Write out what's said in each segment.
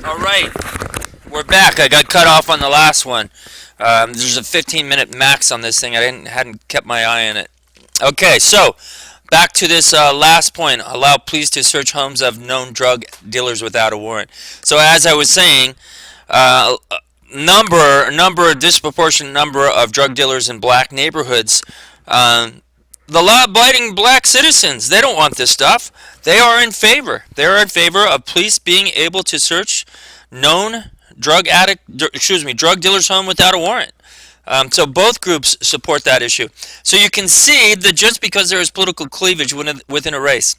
All right, we're back. I got cut off on the last one. There's a 15-minute max on this thing. I hadn't kept my eye on it. Okay, so back to this last point. Allow police to search homes of known drug dealers without a warrant. So as I was saying, a disproportionate number of drug dealers in black neighborhoods. The law-abiding black citizens, they don't want this stuff. They are in favor. They are in favor of police being able to search known drug dealers' home without a warrant. So both groups support that issue. So you can see that just because there is political cleavage within a race,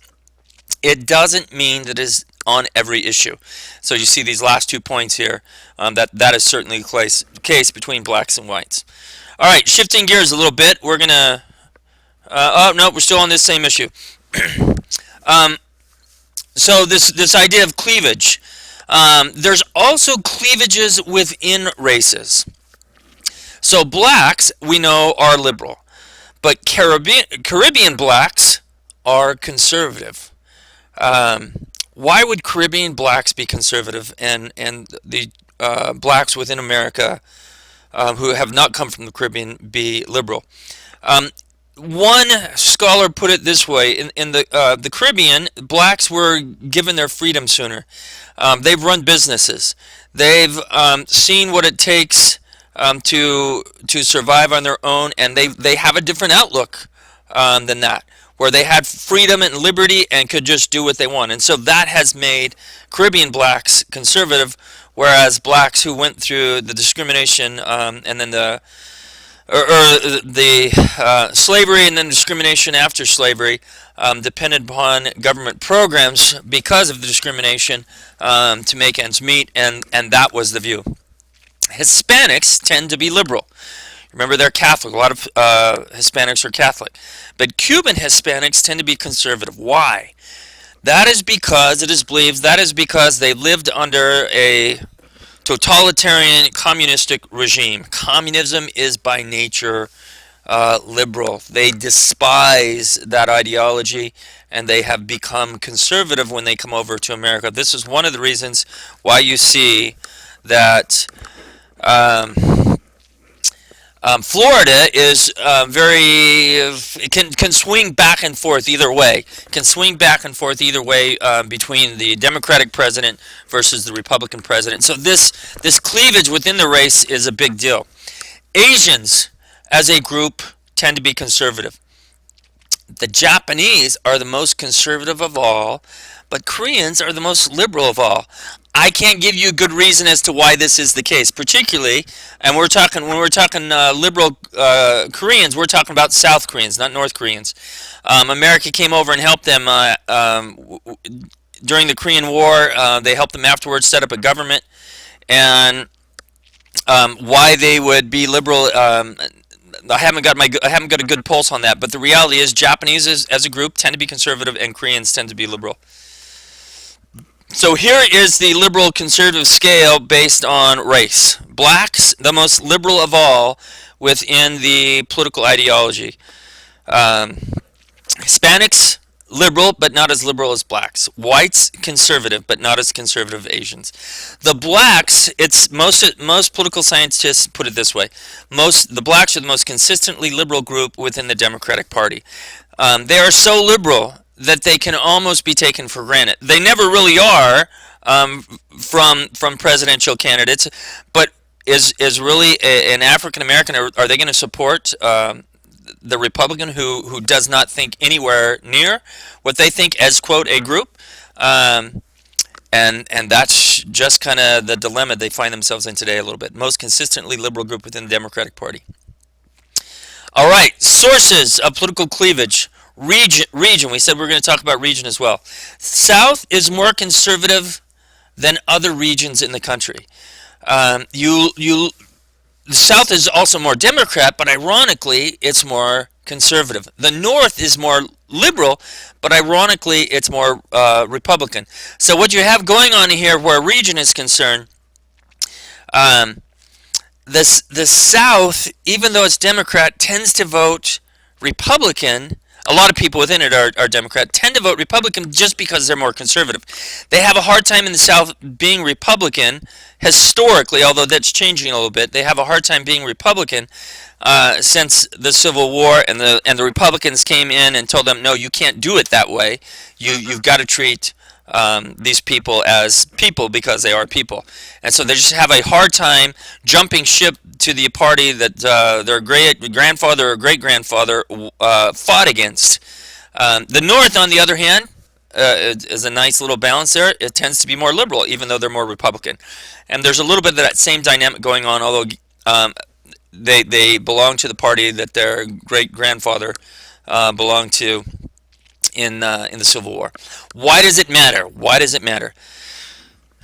it doesn't mean that it is on every issue. So you see these last 2 points here. That is certainly the case between blacks and whites. All right, shifting gears a little bit, we're gonna. Oh no, we're still on this same issue. So this idea of cleavage. There's also cleavages within races. So blacks, we know, are liberal, but Caribbean blacks are conservative. Why would Caribbean blacks be conservative and the blacks within America who have not come from the Caribbean be liberal? One scholar put it this way: in the Caribbean, blacks were given their freedom sooner. They've run businesses. They've seen what it takes to survive on their own, and they have a different outlook than that, where they had freedom and liberty and could just do what they want. And so that has made Caribbean blacks conservative, whereas blacks who went through the discrimination and then the slavery and then discrimination after slavery depended upon government programs because of the discrimination to make ends meet, and that was the view. Hispanics tend to be liberal. Remember, they're Catholic. A lot of Hispanics are Catholic. But Cuban Hispanics tend to be conservative. Why? That is because it is believed they lived under a totalitarian communistic regime. Communism is by nature liberal. They despise that ideology, and they have become conservative when they come over to America. This is one of the reasons why you see that Florida is can swing back and forth either way. Between the Democratic president versus the Republican president. So this cleavage within the race is a big deal. Asians, as a group, tend to be conservative. The Japanese are the most conservative of all, but Koreans are the most liberal of all. I can't give you a good reason as to why this is the case, particularly, and when we're talking liberal Koreans, we're talking about South Koreans, not North Koreans. America came over and helped them during the Korean War. They helped them afterwards set up a government, and why they would be liberal. I haven't got a good pulse on that, but the reality is Japanese as a group tend to be conservative, and Koreans tend to be liberal. So here is the liberal conservative scale based on race. Blacks, the most liberal of all within the political ideology. Hispanics, liberal, but not as liberal as blacks. Whites, conservative, but not as conservative as Asians. The blacks, it's most political scientists put it this way. The blacks are the most consistently liberal group within the Democratic Party. They are so liberal that they can almost be taken for granted. They never really are from presidential candidates, but is really an African American, are they going to support the Republican who does not think anywhere near what they think as, quote, a group? And that's just kind of the dilemma they find themselves in today a little bit. Most consistently liberal group within the Democratic Party. All right, sources of political cleavage. Region. We said we were going to talk about region as well. South is more conservative than other regions in the country. The South is also more Democrat, but ironically, it's more conservative. The North is more liberal, but ironically, it's more Republican. So what you have going on here, where region is concerned, the South, even though it's Democrat, tends to vote Republican. a lot of people within it are Democrat, tend to vote Republican just because they're more conservative. They have a hard time in the South being Republican historically, although that's changing a little bit. They have a hard time being Republican since the Civil War, and the Republicans came in and told them, no, you can't do it that way. You've got to treat these people as people because they are people, and so they just have a hard time jumping ship to the party that their great grandfather or great grandfather fought against. The North, on the other hand, is a nice little balance there. It tends to be more liberal, even though they're more Republican, and there's a little bit of that same dynamic going on. Although they belong to the party that their great grandfather belonged to in the Civil War. Why does it matter? Why does it matter?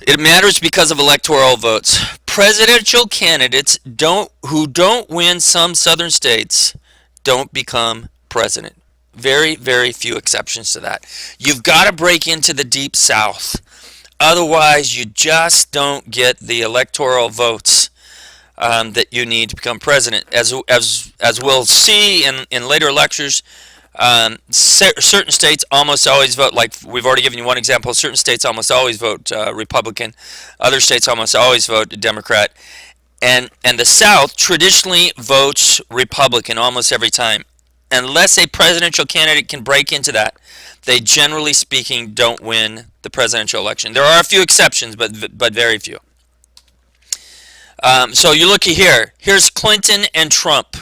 It matters because of electoral votes. Presidential candidates who don't win some southern states don't become president. Very, very few exceptions to that. You've got to break into the deep South. Otherwise, you just don't get the electoral votes that you need to become president. As we'll see in later lectures, certain states almost always vote, like we've already given you one example, certain states almost always vote Republican, other states almost always vote Democrat, and the South traditionally votes Republican almost every time. Unless a presidential candidate can break into that, they generally speaking don't win the presidential election. There are a few exceptions, but very few. So you look here. Here's Clinton and Trump.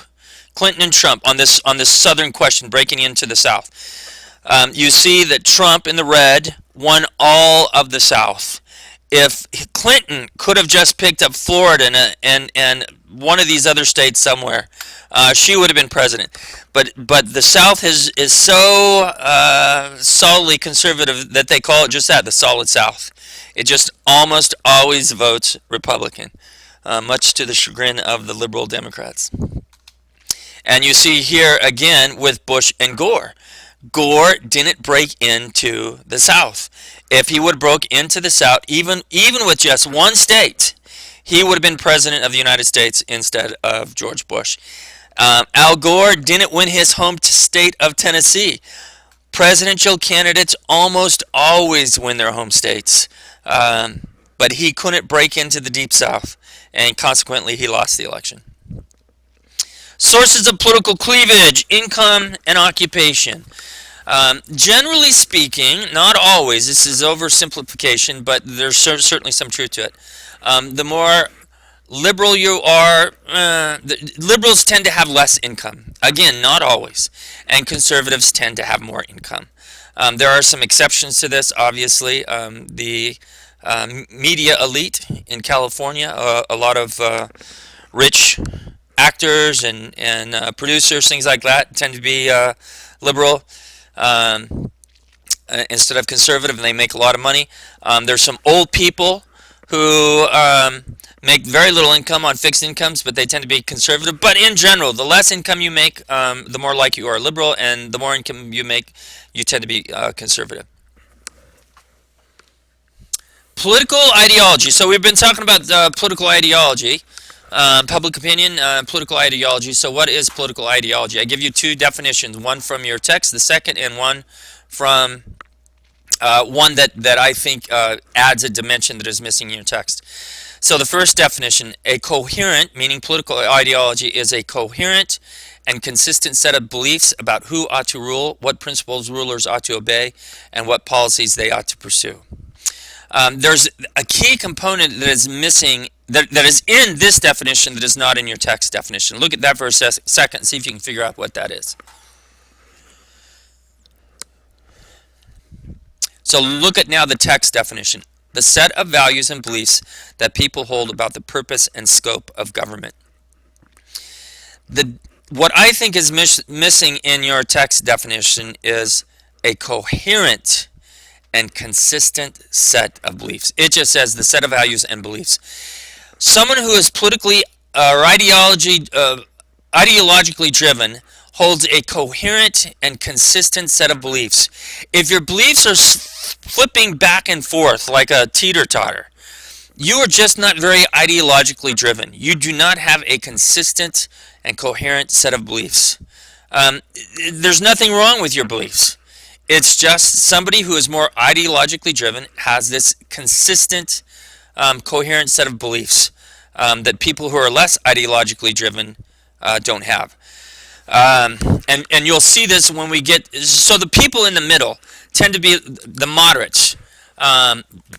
Clinton and Trump on this southern question, breaking into the South. You see that Trump in the red won all of the South. If Clinton could have just picked up Florida and one of these other states somewhere, she would have been president. But the South is so solidly conservative that they call it just that, the solid South. It just almost always votes Republican, much to the chagrin of the liberal Democrats. And you see here again with Bush and Gore. Gore didn't break into the South. If he would have broke into the South, even with just one state, he would have been president of the United States instead of George Bush. Al Gore didn't win his home state of Tennessee. Presidential candidates almost always win their home states, but he couldn't break into the Deep South, and consequently he lost the election. Sources of political cleavage, income, and occupation. Generally speaking, not always, this is oversimplification, but there's certainly some truth to it. The more liberal you are, liberals tend to have less income. Again, not always. And conservatives tend to have more income. There are some exceptions to this, obviously. The media elite in California, a lot of rich actors and producers, things like that, tend to be liberal instead of conservative, and they make a lot of money. There's some old people who make very little income on fixed incomes, but they tend to be conservative. But in general, the less income you make, the more likely you are liberal, and the more income you make, you tend to be conservative. Political ideology. So we've been talking about political ideology. Public opinion, political ideology. So what is political ideology? I give you two definitions, one from your text, the second, and one from one that I think adds a dimension that is missing in your text. So the first definition, a coherent, meaning political ideology, is a coherent and consistent set of beliefs about who ought to rule, what principles rulers ought to obey, and what policies they ought to pursue. There's a key component that is missing, that is in this definition that is not in your text definition. Look at that for a second and see if you can figure out what that is. So look at now the text definition. The set of values and beliefs that people hold about the purpose and scope of government. What I think is missing in your text definition is a coherent and consistent set of beliefs. It just says the set of values and beliefs. Someone who is politically or ideologically driven holds a coherent and consistent set of beliefs. If your beliefs are flipping back and forth like a teeter-totter, you are just not very ideologically driven. You do not have a consistent and coherent set of beliefs. Um, there's nothing wrong with your beliefs. It's just somebody who is more ideologically driven has this consistent, coherent set of beliefs that people who are less ideologically driven don't have. And you'll see this when we get, so the people in the middle tend to be the moderates.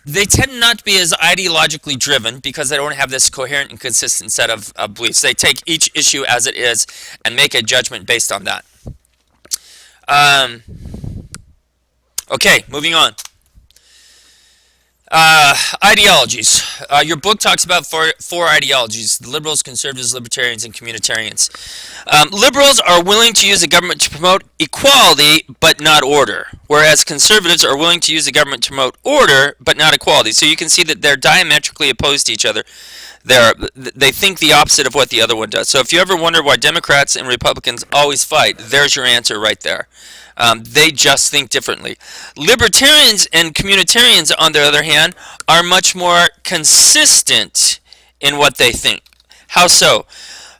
They tend not to be as ideologically driven because they don't have this coherent and consistent set of beliefs. They take each issue as it is and make a judgment based on that. Okay, moving on. Ideologies. Your book talks about four ideologies: the liberals, conservatives, libertarians, and communitarians. Liberals are willing to use the government to promote equality but not order, whereas conservatives are willing to use the government to promote order but not equality. So you can see that they're diametrically opposed to each other. They think the opposite of what the other one does. So if you ever wonder why Democrats and Republicans always fight, there's your answer right there. They just think differently. Libertarians and communitarians, on the other hand, are much more consistent in what they think. How so?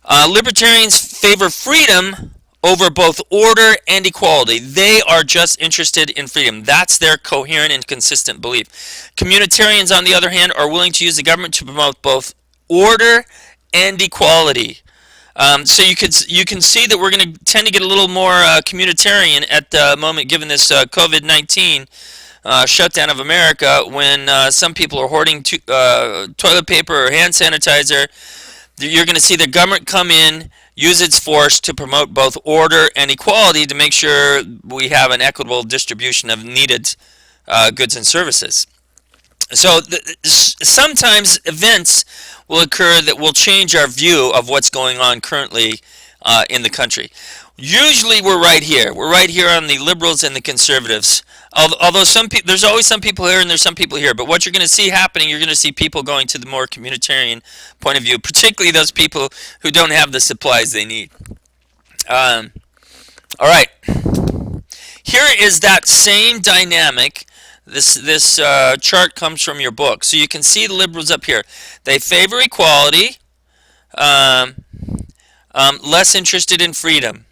Libertarians favor freedom over both order and equality. They are just interested in freedom. That's their coherent and consistent belief. Communitarians, on the other hand, are willing to use the government to promote both order and equality. So you can see that we're going to tend to get a little more communitarian at the moment, given this COVID-19 shutdown of America, when some people are hoarding toilet paper or hand sanitizer. You're going to see the government come in, use its force to promote both order and equality to make sure we have an equitable distribution of needed goods and services. So sometimes events will occur that will change our view of what's going on currently in the country. Usually we're right here. We're right here on the liberals and the conservatives. Although there's always some people here and there's some people here. But what you're going to see happening, you're going to see people going to the more communitarian point of view, particularly those people who don't have the supplies they need. All right. Here is that same dynamic. This chart comes from your book. So you can see the liberals up here. They favor equality, less interested in freedom.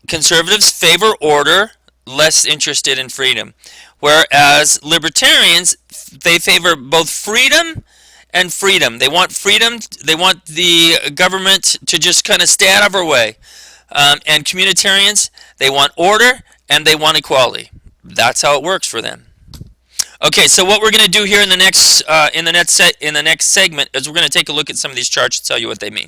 Conservatives favor order, less interested in freedom. Whereas libertarians, they favor both freedom and freedom. They want freedom. They want the government to just kind of stay out of our way. And communitarians, they want order and they want equality. That's how it works for them. Okay, so what we're going to do here in the next segment is we're going to take a look at some of these charts and tell you what they mean.